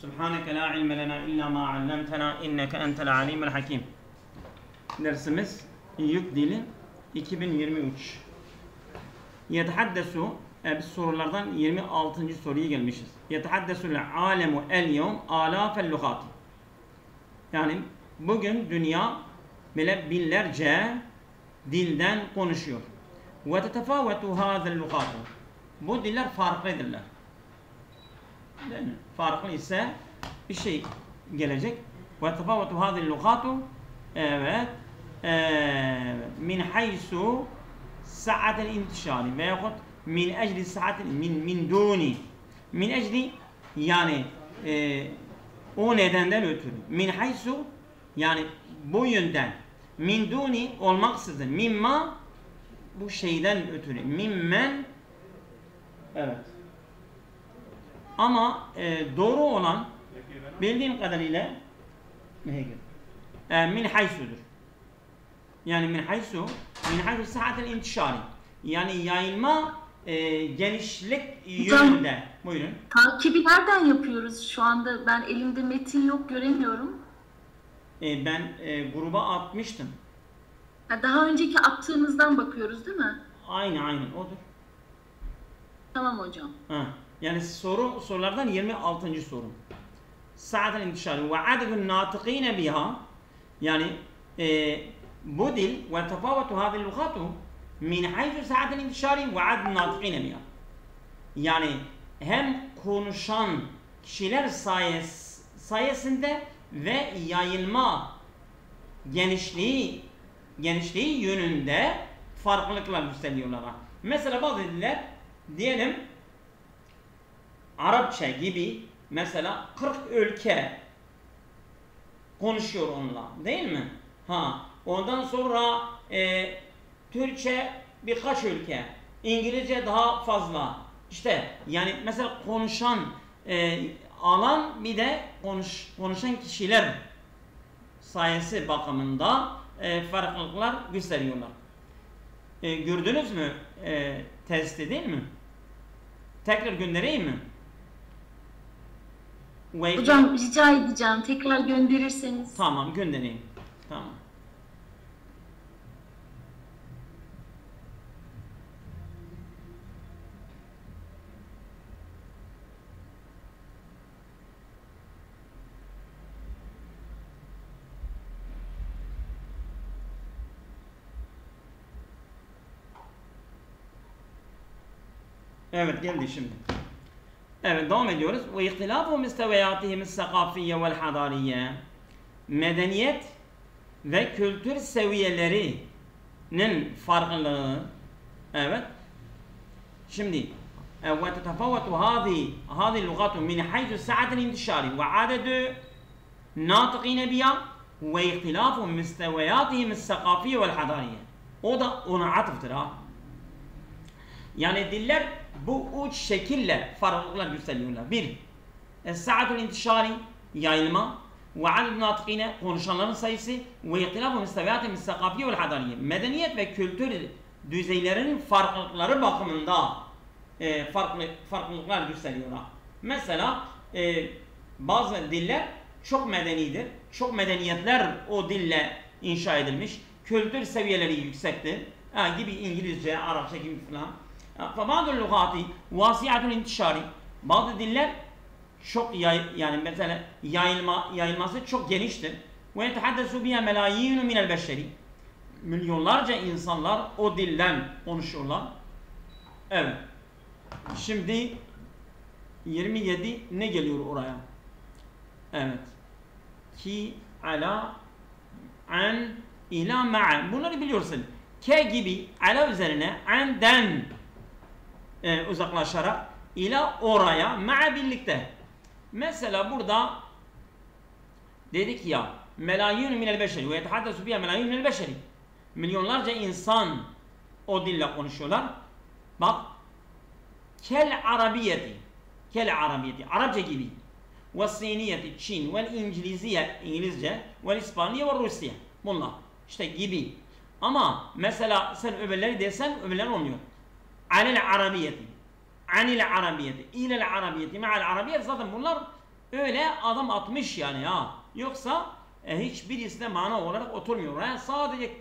Subhaneke la ilme lena illa ma allamtena inneke entel alimul hakim. Dersimiz Yük Dili 2023. Yetehaddesu, biz sorulardan 26. soruya gelmişiz. Yetehaddesul alemu el yevm alafel lugati. Yani bugün dünya böyle binlerce dilden konuşuyor. Ve tetefâvetu hâzel lugatu. Bu diller farklıdırlar. Değil mi? Farklı ise bir şey gelecek. Ve tetefâvetu hâzel lugatu. Evet. Min haysu sa'atel intişari veyahut min ecli sa'atel min duni. Min ecli yani o nedenden ötürü. Min haysu yani bu yönden. Min duni olmaksızın. Mimma bu şeyden ötürü. Mimmen evet. Ama doğru olan bildiğim kadarıyla min haysudur. Yani min haysu sa'atel intişari. Yani yayılma genişlik yönünde. Buyurun. Takibi nereden yapıyoruz şu anda? Ben elimde metin yok, göremiyorum. Ben gruba atmıştım. Daha önceki attığımızdan bakıyoruz değil mi? Aynen odur. Tamam hocam. Yani sorulardan 26. soru. Sa'atel intişari ve adedun natıkîne biha. Yani bu dil ve tefâvetu hâzil lugatu min haysu sa'atel intişari ve adedun natıkîne biha. Yani hem konuşan kişiler sayesinde ve yayılma genişliği yönünde farklılıklar gösteriyorlar. Mesela bazı diller diyelim Arapça gibi mesela 40 ülke konuşuyor onunla değil mi? Ondan sonra Türkçe birkaç ülke, İngilizce daha fazla. İşte yani mesela konuşan alan bir de konuşan kişiler sayesi bakımında farklılıklar gösteriyorlar. Gördünüz mü testi değil mi? Tekrar göndereyim mi? Hocam rica edeceğim tekrar gönderirseniz. Tamam göndereyim. Tamam. Evet geldi şimdi. Evet devam ediyoruz. Ve ihtilafu müsteviyatihimiz sakafiyye vel hadariye. Medeniyet ve kültür seviyelerinin farklılığı. Evet. Şimdi ve tetefavvetu hâzi lugatu min hayzu sa'atel intişari ve adedu natıkîne biha ve ihtilafu müsteviyatihimiz sakafiyye vel hadariye. O da ona atıftır ha. Yani diller bu üç şekille farklılıklar gösteriyorlar. Bir, sa'atul intişari yayılma ve aded natıkine konuşanların sayısı ve ihtilafı müsteviyatı müstakafiye ve hadariye. Medeniyet ve kültür düzeylerinin farklılıkları bakımında farklılıklar gösteriyorlar. Mesela bazı diller çok medenidir. Çok medeniyetler o dille inşa edilmiş. Kültür seviyeleri yüksektir. Gibi İngilizce, Arapça gibi falan. فَبَعْضُ اللُّغَاتِ وَاسِعَةُ الْاِنْتِشَارِ Bazı diller çok yani mesela yayılması çok geniştir. وَيَتَحَدَّسُ بِهَا مَلَايِينُ مِنَ الْبَشَّرِ Milyonlarca insanlar o dilden konuşuyorlar. Evet. Şimdi 27 ne geliyor oraya? Evet. Ki ala an ila ma'a. Bunları biliyorsun. K gibi ala üzerine an'den uzaklaşarak ila oraya ma'a birlikte. Mesela burada dedik ya melayun minel beşeri ve yetehaddesu biha melayun minel beşeri. Milyonlarca insan o dille konuşuyorlar. Bak kel arabiyeti Arapça gibi ve siniyeti Çin ve İngilizce ve İspanya ve Rusya. Bunlar işte gibi. Ama mesela sen öbürleri desen öbürler olmuyor. Anil arabiyeti, ilel arabiyeti, ma'al arabiyeti zaten bunlar Öyle adam atmış yani ya. Yoksa hiçbirisi de mana olarak oturmuyor oraya. Sadece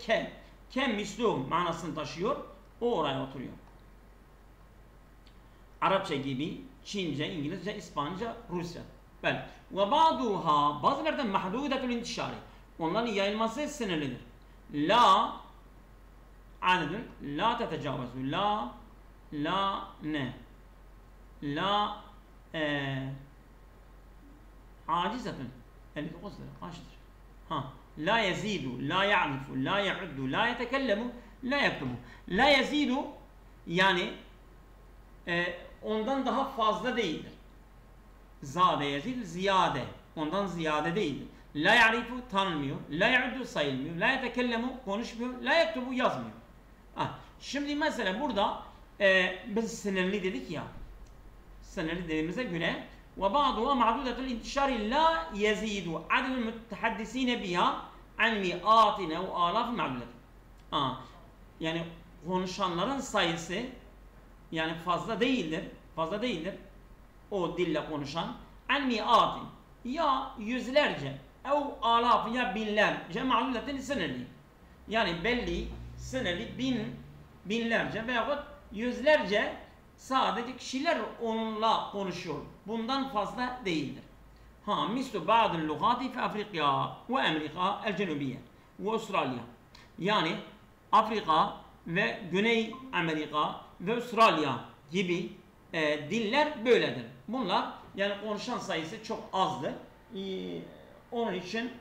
kem mislu manasını taşıyor. O oraya oturuyor. Arapça gibi Çince, İngilizce, İspanyolca, Rusça. Ve ba'duha bazılardan mahdudetul intişari. Onların yayılması sınırlıdır. La adedun la tetecavvezu. La ne? La acizetun. 59'dur. Kaçtır? La yezidu, la ya'rifu, la ya'uddu, la yetekellemu, la yaktubu. La yezidu yani ondan daha fazla değildir. Zade yazil ziyade. Ondan ziyade değildir. La ya'rifu tanınmıyor. La ya'uddu sayılmıyor. La yetekellemu konuşmuyor. La yaktubu yazmıyor. Şimdi mesela burada biz sınırlı dedik ya. Sınırlı dediğimize göre ve ba'duha ma'dudetul intişari la yezidu adedul mütehaddisine biha an mi'atin ev alaf ma'dudet. Yani konuşanların sayısı yani fazla değildir. Fazla değildir. O dille konuşan an mi'atin ya yüzlerce ev alaf ya binlerce ma'dudetin sınırlı. Yani belli sınırlı binlerce veyahut yüzlerce sadece kişiler onunla konuşuyor. Bundan fazla değildir. Mislu bazı lugati fi Afrika ve Amerika el-Cenubiye ve Avustralya. Yani Afrika ve Güney Amerika ve Avustralya gibi diller böyledir. Bunlar yani konuşan sayısı çok azdır. Onun için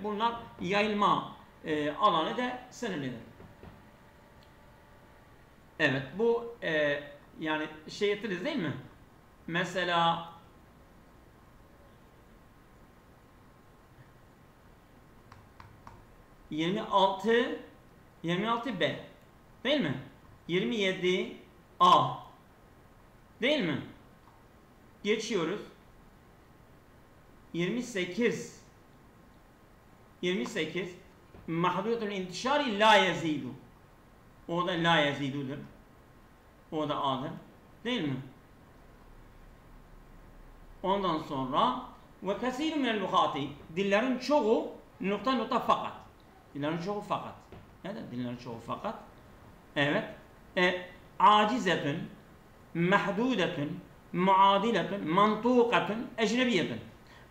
bunlar yayılma alanı da sınırlıdır. Evet bu yani şey ettiniz değil mi? Mesela 26B değil mi? 27A değil mi? Geçiyoruz. 28 mahdudetul intişari la yezidu. O da la yezidudur. O da A'dır. Değil mi? Ondan sonra ve kesirun minel lugati dillerin çoğu nokta fakat. Dillerin çoğu fakat. Nedir? Dillerin çoğu fakat. Evet. Acizetun, mahdudetun, muadiletun, mantukatun, ecnebiyetun.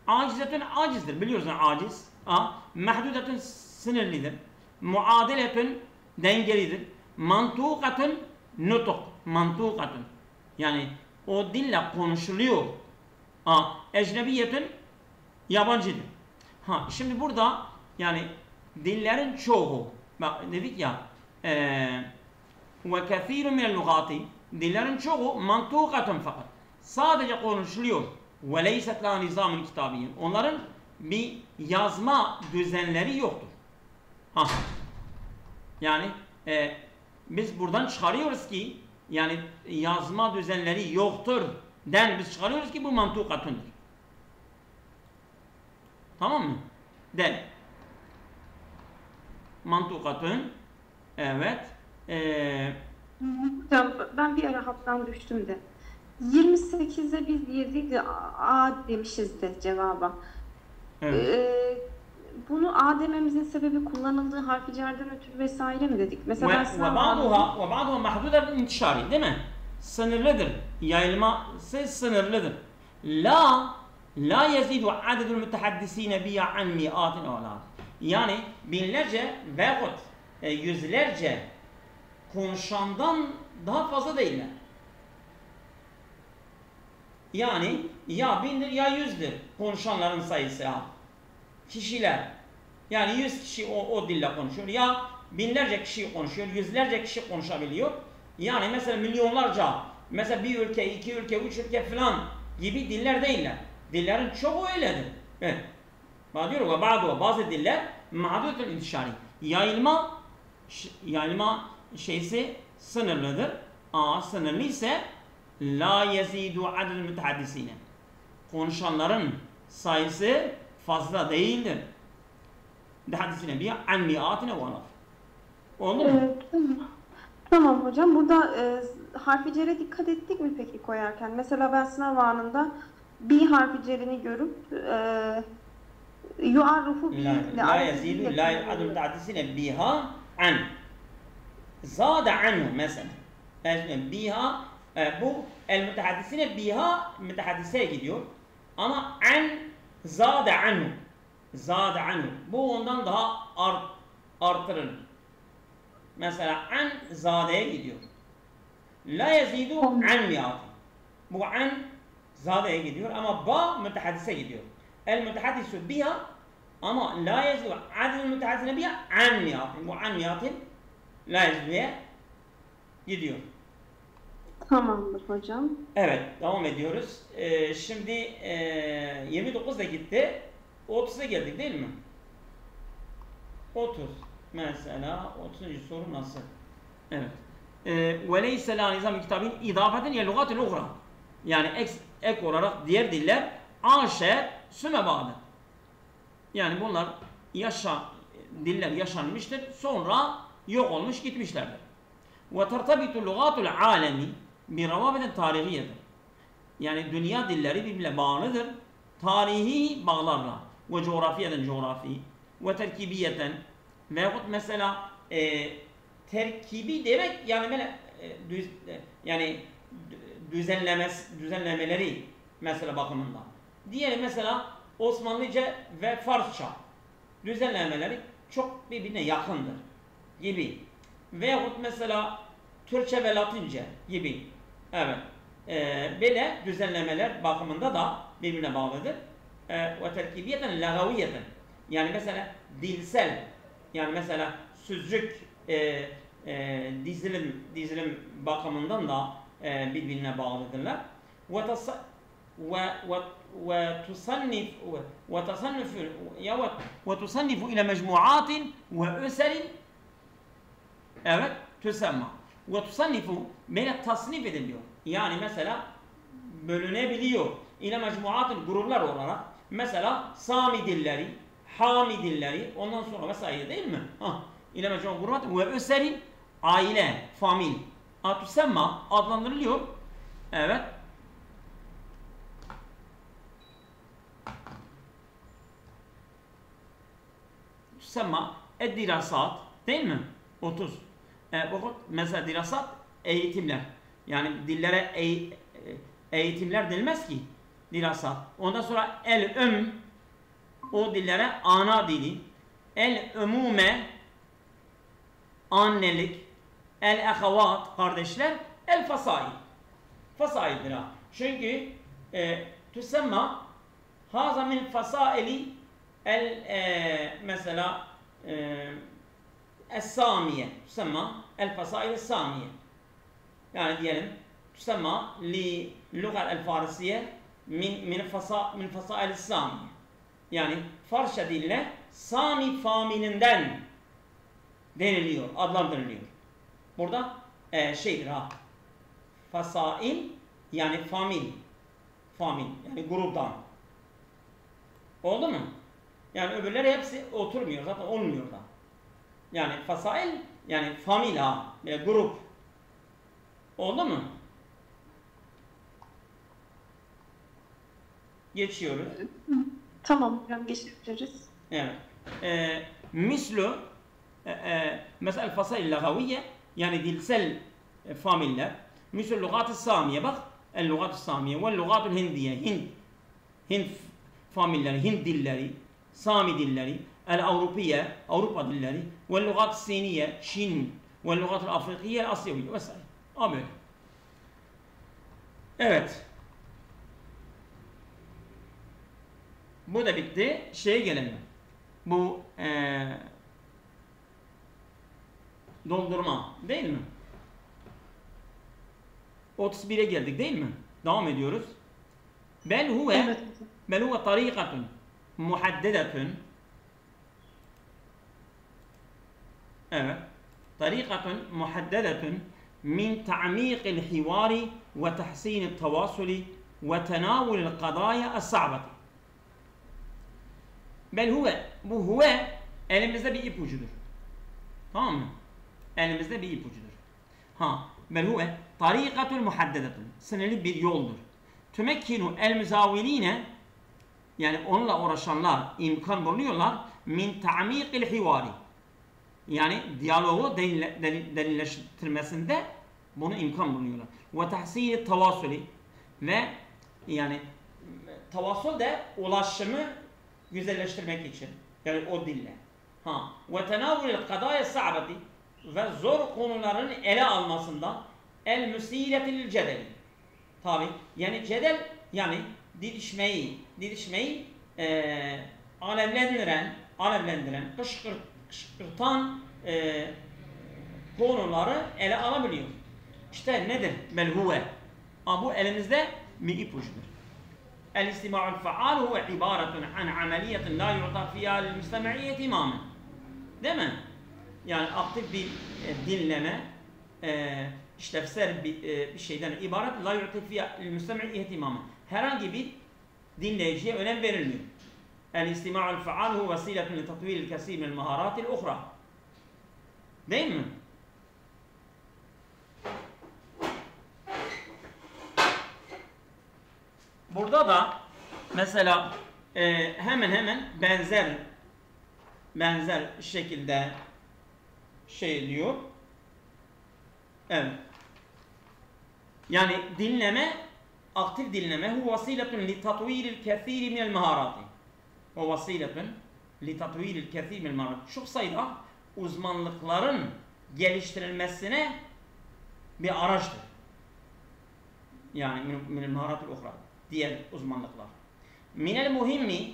Acizetun acizdir. Biliyorsunuz aciz. Mahdudetun sınırlıdır. Muadiletun dengelidir. Mantukatun nutuk. Mantukatun. Yani o dille konuşuluyor. Ecnebiyetun yabancıdır. Şimdi burada yani dillerin çoğu bak dedik ya ve kethirun minel lugati dillerin çoğu mantukatun fakat sadece konuşuluyor ve leyset la nizamun kitabiyyin onların bir yazma düzenleri yoktur. Yani biz buradan çıkarıyoruz ki yani yazma düzenleri yoktur den biz çıkarıyoruz ki bu mantukatundur. Tamam mı? Den. Mantukatun. Evet. Hocam ben bir ara hattan düştüm de. 28'e biz Yezid A demişiz de cevaba. Evet. Bunu A dememizin sebebi kullanıldığı harfi cerden ötürü vesaire mi dedik? Mesela ve ba'duha mahdudetul intişari değil mi? Sınırlıdır. Yayılması sınırlıdır. La yezidu adedul mütehaddisine biha an mi'atin alaf. Yani binlerce veyahut yüzlerce konuşandan daha fazla değiller. Yani ya bindir ya yüzdür konuşanların sayısı ya. Kişiler. Yani 100 kişi o dille konuşuyor. Ya binlerce kişi konuşuyor, yüzlerce kişi konuşabiliyor. Yani mesela milyonlarca, mesela bir ülke, iki ülke, üç ülke falan gibi diller değiller. Dillerin çoğu öyledir. Evet. Diyor ve bazı diller ma'dudetul intişari. Yayılma şeysi sınırlıdır. Sınırlı ise la yezidu adedul mütehaddisine. Konuşanların sayısı fazla değildir. Mütehaddisine bir an mi'atine ve alaf. Oldu mu? Tamam hocam. Burada harfi cere dikkat ettik mi peki koyarken? Mesela ben sınav anında bir harfi cerini görüp yuarrufu لا يزيد لا يعد المتحدثين بها عن زاد عنه مثلا بها bu el mutahaddisine biha mutahaddise gidiyor ama an zade anhu zade anhu bu ondan daha artırır. Mesela an zadeye gidiyor. La yazidu an miyati. Bu an zadeye gidiyor ama ba mutahaddise gidiyor. El mutahaddisu biha ama la yazidu adil mutahaddisine biha an miyati. Bu an miyati la yazidu'ya gidiyor. Tamamdır hocam. Evet, devam ediyoruz. Şimdi 29 da gitti. 30'a geldik değil mi? 30. Mesela 30. soru nasıl? Evet. وَلَيْسَ لَا نِزَامِ كِتَابٍ اِضَافَةً يَا لُغَاتِ الْاُغْرَى yani ek olarak diğer diller aşer süme bağlı. Yani bunlar diller yaşanmıştır. Sonra yok olmuş gitmişlerdir. وَتَرْتَبِتُ لُغَاتُ الْعَالَمِ بِرَوَابِدٍ tarihiyedir. Yani dünya dilleri birbirine bağlıdır. Tarihi bağlarla. Ve coğrafiyeden coğrafi. Ve terkibiyeten. Veyahut mesela terkibi demek yani böyle düzenlemeleri mesela bakımından. Diğeri mesela Osmanlıca ve Farsça düzenlemeleri çok birbirine yakındır gibi. Veyahut mesela Türkçe ve Latince gibi. Evet. Böyle düzenlemeler bakımında da birbirine bağlıdır. Ve terkibiyeten lagaviyeten. Yani mesela dilsel yani mesela sözcük dizilim bakımından da birbirine bağlıdırlar. وتصنف إلى مجموعات وأسر evet tüsemma ve tusannifu böyle tasnif ediliyor. Yani mesela bölünebiliyor. İle mecmuatın gruplar olarak mesela Sami dilleri, Hami dilleri ondan sonra vesaire değil mi? İle mecmuatın gruplar ve öserin aile, famil. Tüsemma adlandırılıyor. Evet. Tüsemma eddirasat değil mi? 30. Mesela dirasat eğitimler. Yani dillere eğitimler denilmez ki. Dirasat. Ondan sonra o dillere ana dili. El-ümume annelik. El-ehavat kardeşler. El-fasail. Fasaildir ha. Çünkü tüsemma haza min fasaili mesela Es-Samiye tüsemma el-fasail es-Samiye yani diyelim tüsemma li lugal el-Farisiye min fasail es-Samiye yani Farsça dille Sami familinden deniliyor, adlandırılıyor. Burada şeydir ha fasail yani famil yani gruptan. Oldu mu? Yani öbürleri hepsi oturmuyor zaten olmuyor da. Yani fasail yani famila, grup. Oldu mu? Geçiyoruz. Tamam hocam geçebiliriz. Evet. Mislu mesela fasail lagaviye yani dilsel familler. Mislu lugat-ı samiye bak. El-lugat-ı samiye ve lugat-ı hindiye. Hint familleri, Hint dilleri, Sami dilleri. El-Avrupiye, Avrupa dilleri ve lügat Siniye, Çin ve lügat Afrikiye, Asyaviye vesaire. Böyle. Evet. Bu da bitti. Şeye gelelim. Bu doldurma değil mi? 31'e geldik değil mi? Devam ediyoruz. Bel huve tarikatun muhaddedetun. Evet. Tarikatun muhaddedetun min ta'miqil hivari ve tahsinit tavasuli ve tenavulil qadaya es-sa'bati. Bel huve, bu huve elimizde bir ipucudur. Tamam mı? Elimizde bir ipucudur. Bel huve tarikatul muhaddedetun. Sınırlı bir yoldur. tümekkinu el müzaviline, yani onunla uğraşanlar imkan bulunuyorlar min ta'miqil hivari, yani diyaloğu derinleştirmesinde bunu imkan bulunuyorlar. Ve tahsili tavasuli, ve yani tavassul de ulaşımı güzelleştirmek için, yani o dille. Ve tenavülil kadaya sa'bati, ve zor konuların ele almasında el müsiletil cedeli. Tabi yani cedel, yani didişmeyi alevlendiren, kışkırtan konuları ele alabiliyor. İşte nedir? Belhuve. Bu elimizde bir ipucudur. El-istima'ul faal huve ibaretun an ameliyetin la yu'ta fiyâ lil-müstemi'i ihtimamen. Değil mi? Yani aktif bir dinleme, işlevsel bir şeyden ibaret. La yu'ta fiyâ lil-müstemi'i ihtimamen. Herhangi bir dinleyiciye önem verilmiyor. El-istima'ul faal huve vesiletun li tatvîl kesîr minel maharatil ukhra. Değil mi? Burada da mesela hemen benzer şekilde şey diyor. Evet. Yani dinleme, aktif dinleme hu vasiletun li tatviril kesîr minel maharati. O vasiletun li tatviril kesîr minel maharati. Çok sayıda uzmanlıkların geliştirilmesine bir araçtır. Yani minel maharatil ukhra, diğer uzmanlıklar. Minel muhimmi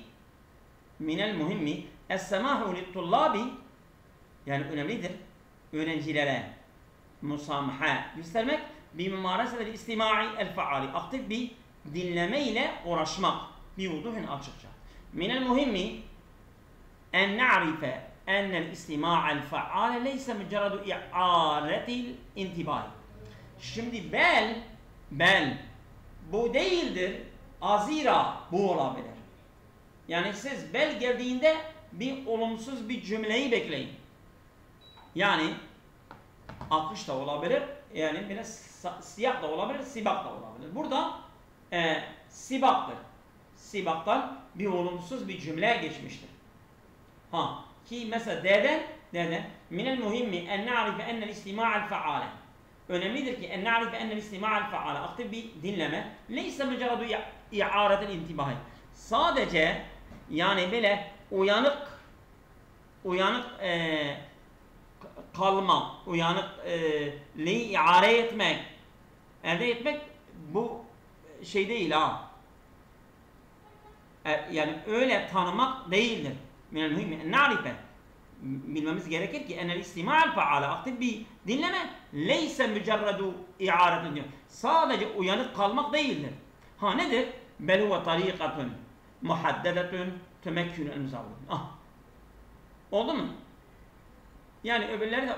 es-semahu lit-tullabi, yani önemlidir öğrencilere musamaha göstermek, bir mümaresetel istimai el-faali, aktif bir dinleme ile uğraşmak, bir vuduhun açıkça. Minel muhimmi en na'rife ennel istima'el faale leyse mücerradu i'aretil intibai. Şimdi bel bu değildir, azira bu olabilir. Yani siz bel geldiğinde bir olumsuz bir cümleyi bekleyin. Yani akış da olabilir, yani biraz siyah da olabilir, sibak da olabilir. Burada sibaktır. Sibaktan bir olumsuz bir cümle geçmiştir. Ki mesela deden minel muhimmi en na'rife ennel istima'el faale. Önemlidir ki en na'rife ennel istima'el faale, aktif bir dinleme. Leyse mücerradu i'aretel intibahi. Sadece yani böyle uyanık kalma, uyanıklığı iare etmek, elde etmek bu şey değil yani öyle tanımak değildir. Minel mühimmi na'rife, bilmemiz gerekir ki enel istima'el faale, aktif bir dinleme, leyse mücerredu i'aretin diyor. Sadece uyanık kalmak değildir. Nedir? Bel huve tarikatun muhaddedetun temekkünel müzavvin. Oldu mu? Yani öbürleri de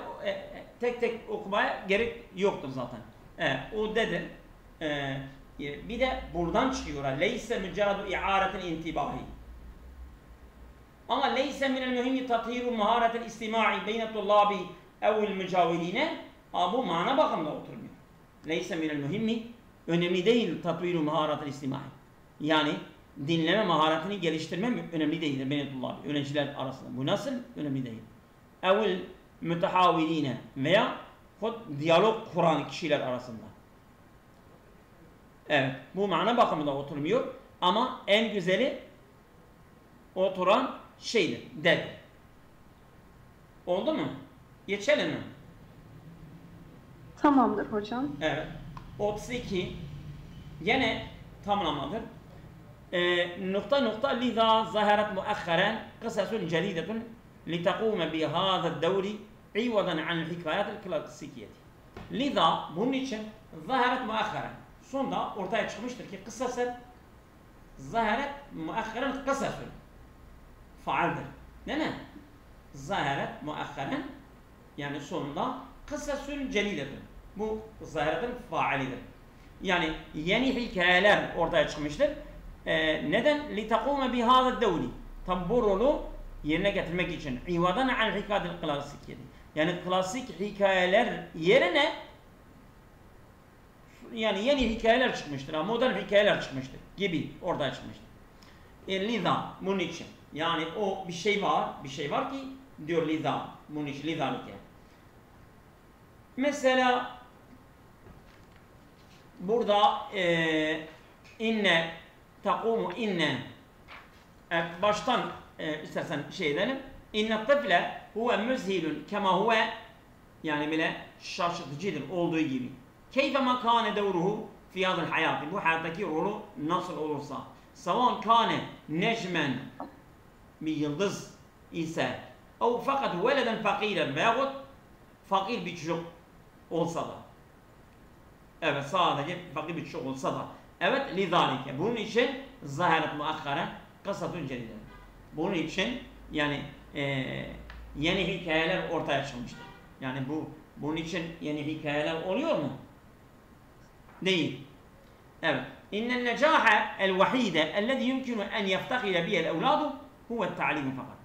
tek tek okumaya gerek yoktur zaten. O dedi. Bir de buradan çıkıyor. Leyse mücerredu i'aretin intibahi. Ama leyse minel mühimmi tathiru maharetel istima'i beyne tullabi evvel mücavirine, bu mana bakımda oturmuyor. Leyse minel mühimmi, önemli değil tathiru maharetel istima'i. Yani dinleme maharetini geliştirme önemli değildir beyne tullabi, öğrenciler arasında. Bu nasıl? Önemli değil. Evvel mütehavirine veya diyalog kuran kişiler arasında. Evet, bu mana bakımında oturmuyor ama en güzeli oturan şeydir, dedi. Oldu mu? Geçelim mi? Tamamdır hocam. Evet. 32 yine tamlamadır. Nokta liza zaharet muakharen kısasun celidetun litakume bihâzâ devri ivadan anil hikayatil klasikiyeti. Liza bunun için zaharet muakharen, sonda ortaya çıkmıştır ki kısasen zaharet muakharen kısasun faaldir. Değil mi? Zaharet muakharen, yani sonunda kısasun celidetun. Bu zaharetin faalidir. Yani yeni hikayeler ortaya çıkmıştır. Neden? لِتَقُومَ بِهَذَا الدَّوْلِ. Tam bu rolü yerine getirmek için. İvadan an hikayetil klasikiyeti. Yani klasik hikayeler yerine yani yeni hikayeler çıkmıştır. Modern hikayeler çıkmıştır gibi ortaya çıkmıştır. Liza bunun için. Yani o bir şey var ki diyor liza bunun için lizalike. Mesela burada inne takumu inne baştan istersen şey edelim. İnne tıfle huve müzhilun kema huve yani bile şaşırtıcıdır olduğu gibi. Keyfe ma kâne devruhu fi hadil hayatı. Bu hayattaki rolü nasıl olursa. Savan kâne necmen bir yıldız ise o fakat veleden fakiren veyahut fakir bir çocuk olsa da. Evet sadece fakir bir çocuk olsa da. Evet lidalike. Bunun için zahiret muakkaren kısatun celide. Bunun için yani yeni hikayeler ortaya çıkmıştır. Yani bunun için yeni hikayeler oluyor mu? Değil. Evet. İnnel necaha el vahide ellezî yumkinu en yeftakile bihel evlâdu huve ta'limu fakat.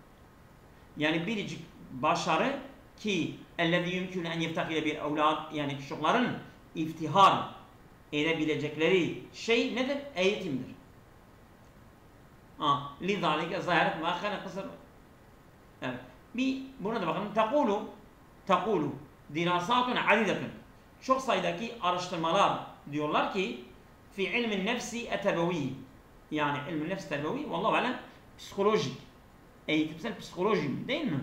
Yani biricik başarı ki ellezî yumkinu en yeftakile bihel evlâd yani çocukların iftihar edebilecekleri şey nedir? Eğitimdir. Lidâlike zahiret muakkaren kısır. Evet. Bir buna da bakalım. Takulu dirasatun adidetun. Çok sayıdaki araştırmalar diyorlar ki fi ilmin nefsi etebevi. Yani ilmin nefsi etebevi vallahu alem psikolojik. Eğitimsel psikoloji değil mi?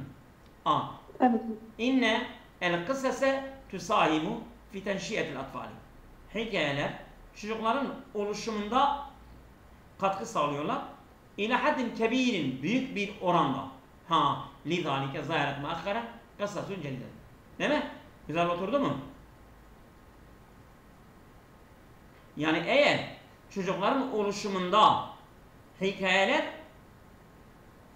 Evet. İnne el kısase tusahimu fi tenşiyetil atfali. Hikayeler çocukların oluşumunda katkı sağlıyorlar. İlâ haddin kebirin büyük bir oranda. Lidâlike zahiret muakkaren kıssatun celide. Değil mi? Güzel oturdu mu? Yani eğer çocukların oluşumunda hikayeler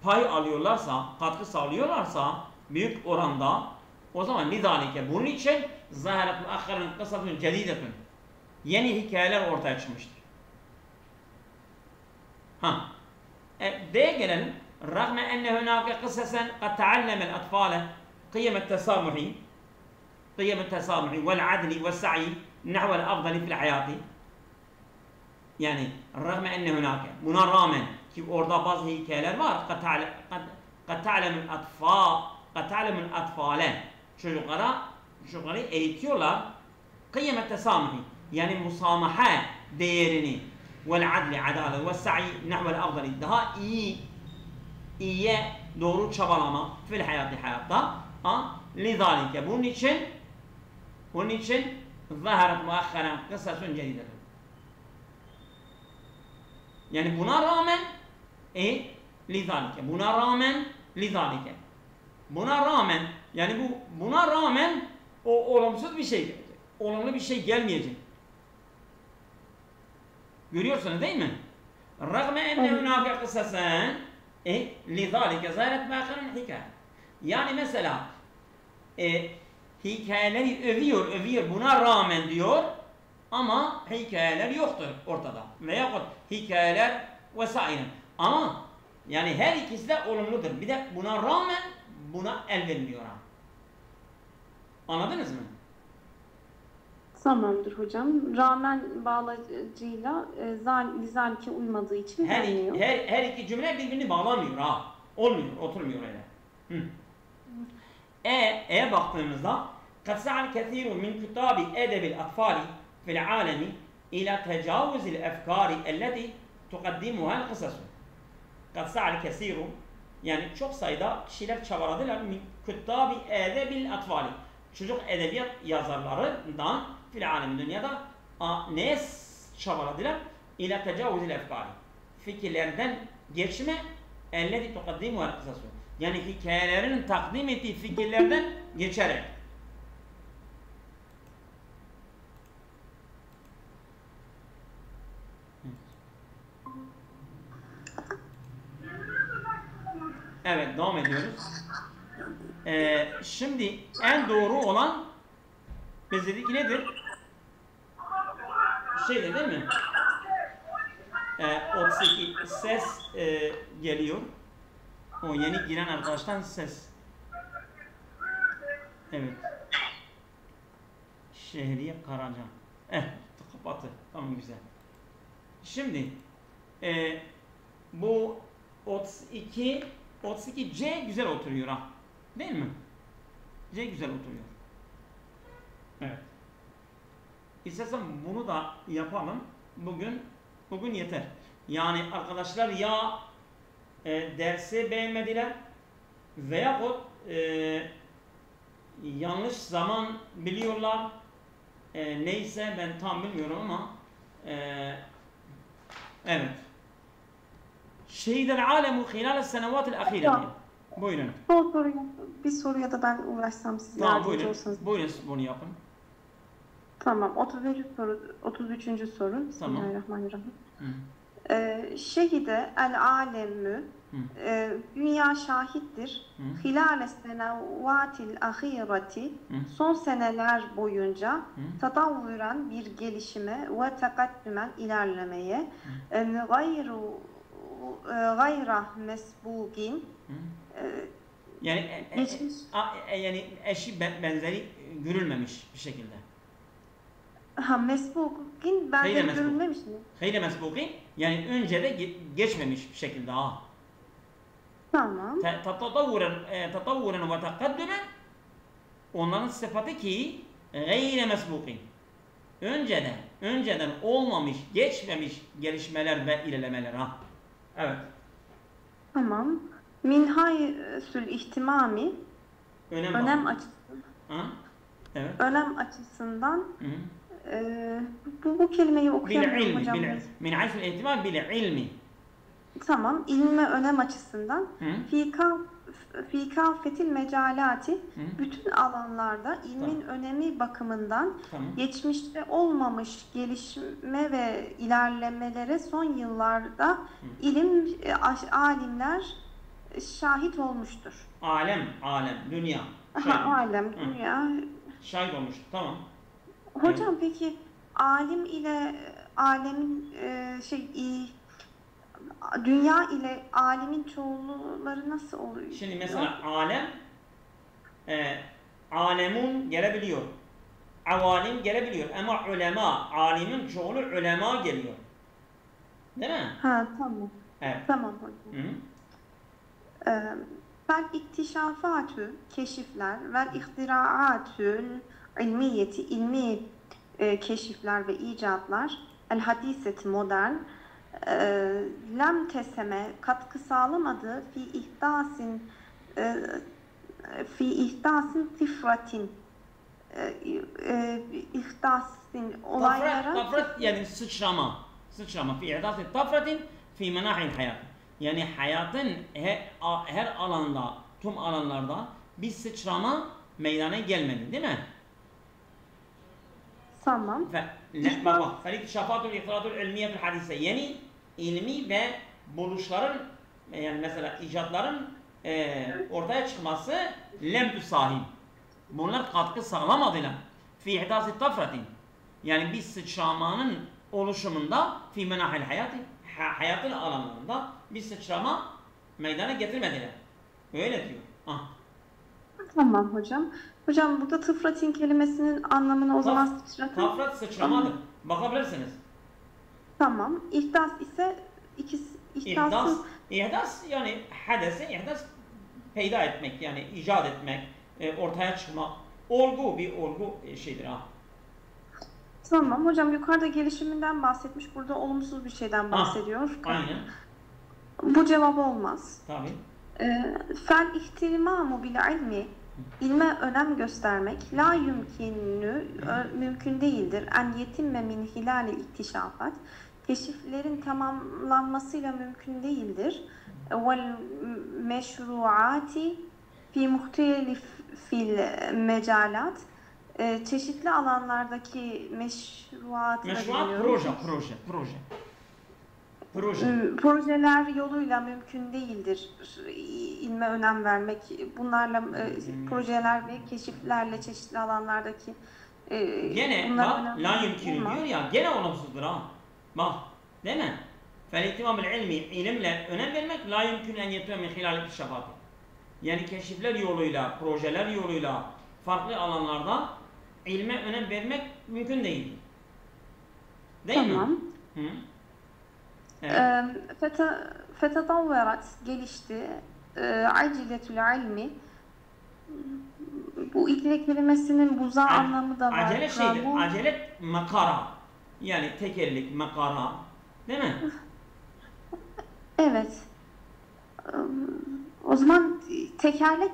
pay alıyorlarsa, katkı sağlıyorlarsa büyük oranda o zaman lidâlike bunun için zahiret muakkaren kıssatun celidetun. Yeni hikayeler ortaya çıkmıştır. D'ye gelelim. رغم أن هناك قصصا قد تعلم الأطفال قيم التسامح والعدل والسعي نحو الأفضل في الحياة. Yani رغم أن هناك buna rağmen ki orada bazı hikayeler var. قد تعلم الأطفال çocukları eğitiyorlar. قيم التسامح yani musamaha değerini والعدل adalet والسعي نحو الأفضل daha iyiye doğru çabalama fil hayatta lidalike bunun için zaharet muakkaren kısasun cedidetun. Yani buna rağmen lidalike buna rağmen yani buna rağmen o olumsuz bir şey gelecek. Olumlu bir şey gelmeyecek. Görüyorsunuz değil mi? Rağmen enne hunâke kısasen lidâlike zâret mâkının hikaye. Yani mesela hikayeleri övüyor buna rağmen diyor ama hikayeler yoktur ortada. Veyahut hikayeler vesaire. Ama yani her ikisi de olumludur. Bir de buna rağmen buna el vermiyor. Anladınız mı? Tamamdır hocam. Rağmen bağlacıyla lizalike uymadığı için her iki cümle birbirini bağlamıyor Olmuyor, oturmuyor öyle. Baktığımızda قد سعى الكثير من كتاب أدب الأطفال في العالم إلى تجاوز الأفكار التي تقدمها القصص. قد سعى الكثير yani çok sayıda kişiler çabaladılar min kuttabi edebil atfali. Çocuk edebiyat yazarlarından fil alemi dünyada neye çabaladılar? İlâ tecavüzil efkâri. Fikirlerden geçme ellezî tukaddimu el kısasu. Yani hikayelerin takdim ettiği fikirlerden geçerek. Evet, devam ediyoruz. Şimdi en doğru olan biz dedik ki nedir? Şeyde değil mi? 32 ses geliyor. O yeni giren arkadaştan ses. Evet. Şehriye Karaca. batı. Tamam, güzel. Şimdi bu 32 C güzel oturuyor ha. Değil mi? C güzel oturuyor. Evet. İstersen bunu da yapalım. Bugün yeter. Yani arkadaşlar ya dersi beğenmediler veyahut yanlış zaman biliyorlar. Neyse ben tam bilmiyorum ama evet. Şehidel alemu hilal senevatil ahire. Buyurun. Bir soruya da ben uğraşsam siz Tamam, yardımcı olsanız. Buyurun bunu yapın. Tamam. 33. soru. Bismillahirrahmanirrahim. Şehide el alemü dünya şahittir. Hilale senevatil ahireti son seneler boyunca tatavvuran bir gelişime ve tekaddümen ilerlemeye gayra mesbugin yani eşi benzeri görülmemiş bir şekilde. Mesbugin benzeri görülmemiş mi? Hayre mesbugin yani önce de geçmemiş bir şekilde ha. Tamam. Tatavvuran ve tekaddümen onların sıfatı ki gayre mesbugin. Önceden olmamış, geçmemiş gelişmeler ve ilerlemeler ha. Evet. Tamam. Min haysül ihtimami önem açısından. Evet. Önem açısından bu kelimeyi okuyamıyorum hocam. Min haysül ihtimam bil ilmi. Tamam. İlme önem açısından fi kafetil mecalati bütün alanlarda ilmin önemi bakımından geçmişte olmamış gelişme ve ilerlemelere son yıllarda alimler şahit olmuştur. Alem, dünya. Dünya. Şahit olmuştur. Tamam. Hocam peki alim ile alemin dünya ile alemin çoğulları nasıl oluyor? Şimdi mesela alemun gelebiliyor. Avalim gelebiliyor ama ulema, alimin çoğulu ulema geliyor. Değil mi? Ha, tamam. Evet. Tamam hocam. Fel iktişafatü keşifler vel ihtiraatül ilmiyeti ilmi keşifler ve icatlar el hadiseti modern lem teseme katkı sağlamadı fi ihdasin tifratin ihdasin olaylara tafrat yani sıçrama fi ihdasin tafratin fi menahil hayat yani hayatın her alanda tüm alanlarda bir sıçrama meydana gelmedi değil mi? Tamam. فَالِكْتِشَافَاتُ الْاِقْتِرَاتُ الْعِلْمِيَةُ الْحَدِيثَ yani ilmi ve buluşların yani mesela icatların ortaya çıkması lem sahip. Bunlar katkı sağlamadılar. Fi ihdasi tafratin yani bir sıçramanın oluşumunda fi menahil hayatın alanlarında bir sıçrama meydana getirmediler. Öyle diyor. Tamam hocam. Hocam burada tıfratin kelimesinin anlamını o zaman sıçratın. Tafrat sıçramadır. Bakabilirsiniz. Tamam. İhdas ise İhdas yani ihdas peyda etmek yani icat etmek, ortaya çıkma, bir olgu şeydir ha. Tamam hocam yukarıda gelişiminden bahsetmiş. Burada olumsuz bir şeyden bahsediyor. Aynen. Bu cevap olmaz. Tabii. Fel ihtimamu bil ilmi ilme önem göstermek la mümkün değildir. En yetimme min hilal iktişafat keşiflerin tamamlanmasıyla mümkün değildir. Vel meşruati fi muhtelifil mecalat çeşitli alanlardaki meşruat projeler yoluyla mümkün değildir. İlme önem vermek, bunlarla projeler ve keşiflerle çeşitli alanlardaki gene bak la yumkün diyor ya gene olumsuzdur ha. Bak değil mi? Fel-ihtimam ilmi ilimle önem vermek la yumkün en yetme min hilal iktişafati. Yani keşifler yoluyla, projeler yoluyla farklı alanlarda ilme önem vermek mümkün değil. Değil Tamam. mi? Hı. Evet. Fetedavverat gelişti. Aciletül ilmi. Bu ikile kelimesinin buza anlamı da var. Acele şeydir. Bu Acelet makara. Yani tekerlik, makara. Değil mi? evet. O zaman tekerlek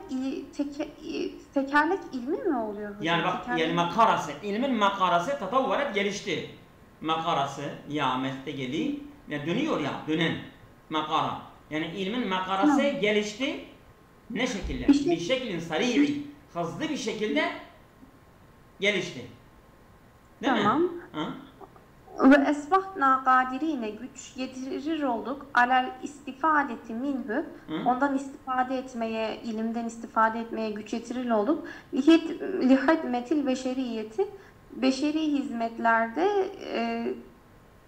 ilmi mi oluyor hocam? Yani bak, Tekerlek- yani makarası, ilmin makarası tatavvaret gelişti. Makarası, ya mesle geli, ya dönüyor ya, dönen makara. Yani ilmin makarası Tamam. gelişti. Ne şekilde? Bir şey- Bir şeklin sari'i, hızlı bir şekilde gelişti. Değil Tamam. mi? Ha? Ve esbahna kadirine güç yetirir olduk alel istifadeti minhu Hı? ondan istifade etmeye, ilimden istifade etmeye güç yetirir olduk. Lihidmetil beşeriyeti beşeri hizmetlerde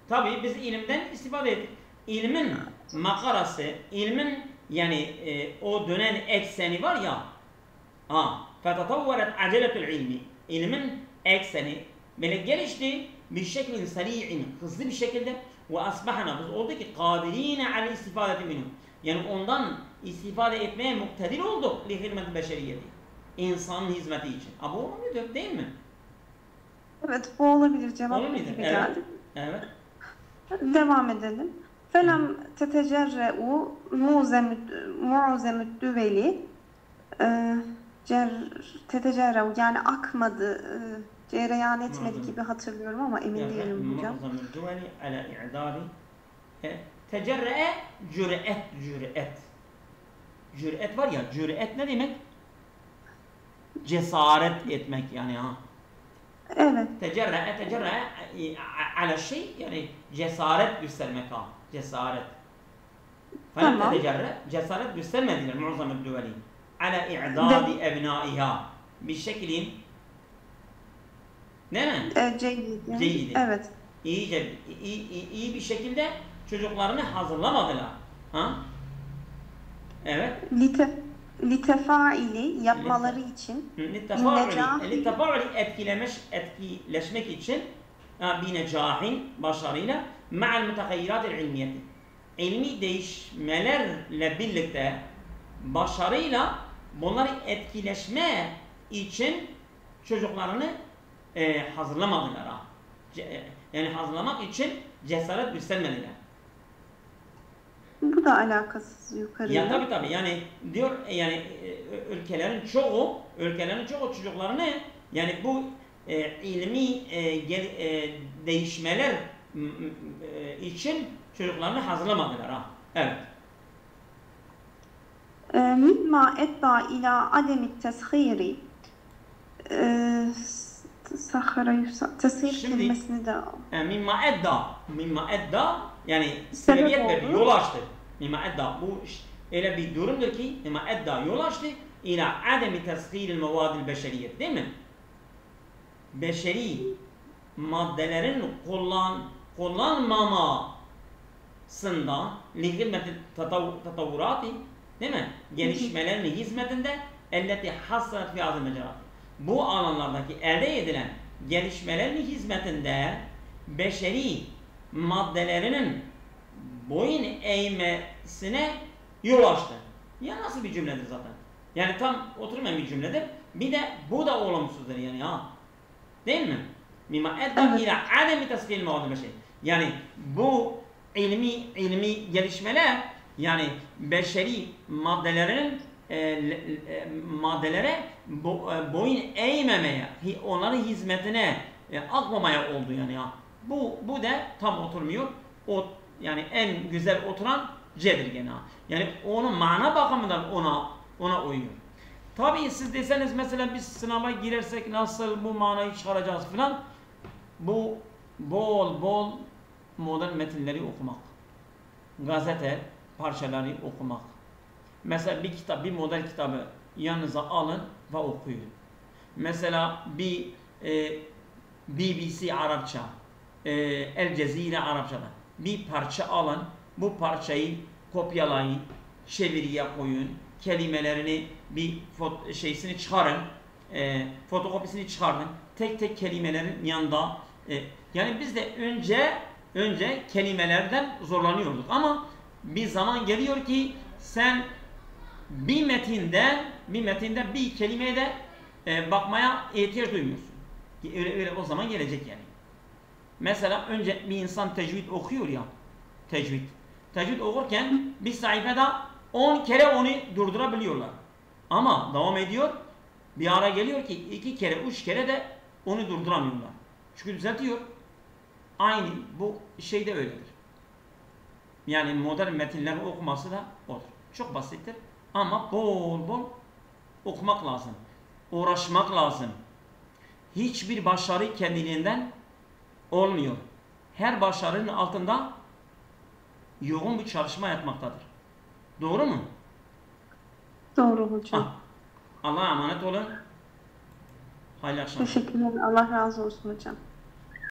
Tabii biz ilimden istifade ettik. İlmin makarası, ilmin yani o dönen ekseni var ya, fetatavvaret aceletül ilmi, ilmin ekseni böyle gelişti bir şeklin sari'in, hızlı bir şekilde ve asbahana biz oldu ki kadirine al istifadeti minhu. Yani ondan istifade etmeye muktedir olduk li hizmet beşeriyeti. İnsanın hizmeti için. Bu olmuyor değil mi? evet bu olabilir cevap Olur muydu? gibi Evet. geldi. Evet. Devam edelim. Felem tetecerre'u mu'zemüd düveli tetecerre'u yani akmadı, cereyan etmedi gibi hatırlıyorum ama emin değilim hocam. معظم الدول على إعداد تجرأ cüret. Cüret var ya, cüret ne demek? Cesaret etmek yani ha. Evet. Tecerra ala şey yani cesaret göstermek ha. Cesaret. Tamam. Falan tecerra cesaret göstermediler muazzam الدول على إعداد أبنائها bir şeklin değil mi? Ceyyid. Ceyyid. Evet. İyi bir şekilde çocuklarını hazırlamadılar. Ha? Evet. Litefaili yapmaları için Litefauli etkileşmek için binecahin başarıyla ma'al mütegayyiratil ilmiyeti. İlmi değişmelerle birlikte başarıyla bunları etkileşme için çocuklarını hazırlamadılar. Yani hazırlamak için cesaret göstermediler. bu da alakasız yukarıya. Ya tabii yani diyor yani ülkelerin çoğu çocuklarını yani bu ilmi değişmeler için çocuklarını hazırlamadılar ha. Evet. Mimma edda ila ademi teshiri teshir kelimesini de mimma edda yani sebebiyet oldu. verdi, yol açtı. Mimma edda bu öyle bir durumdur ki mimma edda yol açtı ila ademi teshiril mevadil beşeriyet değil mi? Beşeri maddelerin kullanmamasında lihilmeti tatavurati değil mi? Gelişmelerinin hizmetinde elleti hassanet fi azim mecrati. Bu alanlardaki elde edilen gelişmelerin hizmetinde beşeri maddelerinin boyun eğmesine yol açtı. Ya nasıl bir cümledir zaten? Yani tam oturmayan bir cümledir. Bir de bu da olumsuzdur yani ha. Değil mi? Mimma edda ila ademi tasfiyel mevadil beşeri. Yani bu ilmi gelişmeler yani beşeri maddelerinin maddelere boyun eğmemeye, onların hizmetine akmamaya oldu yani ya. Bu da tam oturmuyor. O yani en güzel oturan C'dir gene. Yani onun mana bakımından ona uyuyor. Tabii siz deseniz mesela biz sınava girersek nasıl bu manayı çıkaracağız filan. Bu bol modern metinleri okumak. Gazete parçaları okumak. Mesela bir model kitabı yanınıza alın ve okuyun. Mesela bir BBC Arapça, El Cezire Arapçada bir parça alın, bu parçayı kopyalayın, çeviriye koyun, kelimelerini bir çıkarın, fotokopisini çıkarın, tek kelimelerin yanında Yani biz de önce kelimelerden zorlanıyorduk ama bir zaman geliyor ki sen bir metinden bir kelimeye de bakmaya ihtiyaç duymuyorsun. Öyle o zaman gelecek yani. Mesela önce bir insan tecvid okuyor ya. Tecvid okurken bir sayfada 10 kere onu durdurabiliyorlar. Ama devam ediyor. Bir ara geliyor ki 2 kere 3 kere de onu durduramıyorlar. Çünkü düzeltiyor. Aynı bu şey de öyledir. Yani modern metinleri okuması da odur. Çok basittir. Ama bol bol okumak lazım. Uğraşmak lazım. Hiçbir başarı kendiliğinden olmuyor. Her başarının altında yoğun bir çalışma yatmaktadır. Doğru mu? Doğru hocam. Allah'a emanet olun. Hayırlı akşamlar. Teşekkürler. Allah razı olsun hocam.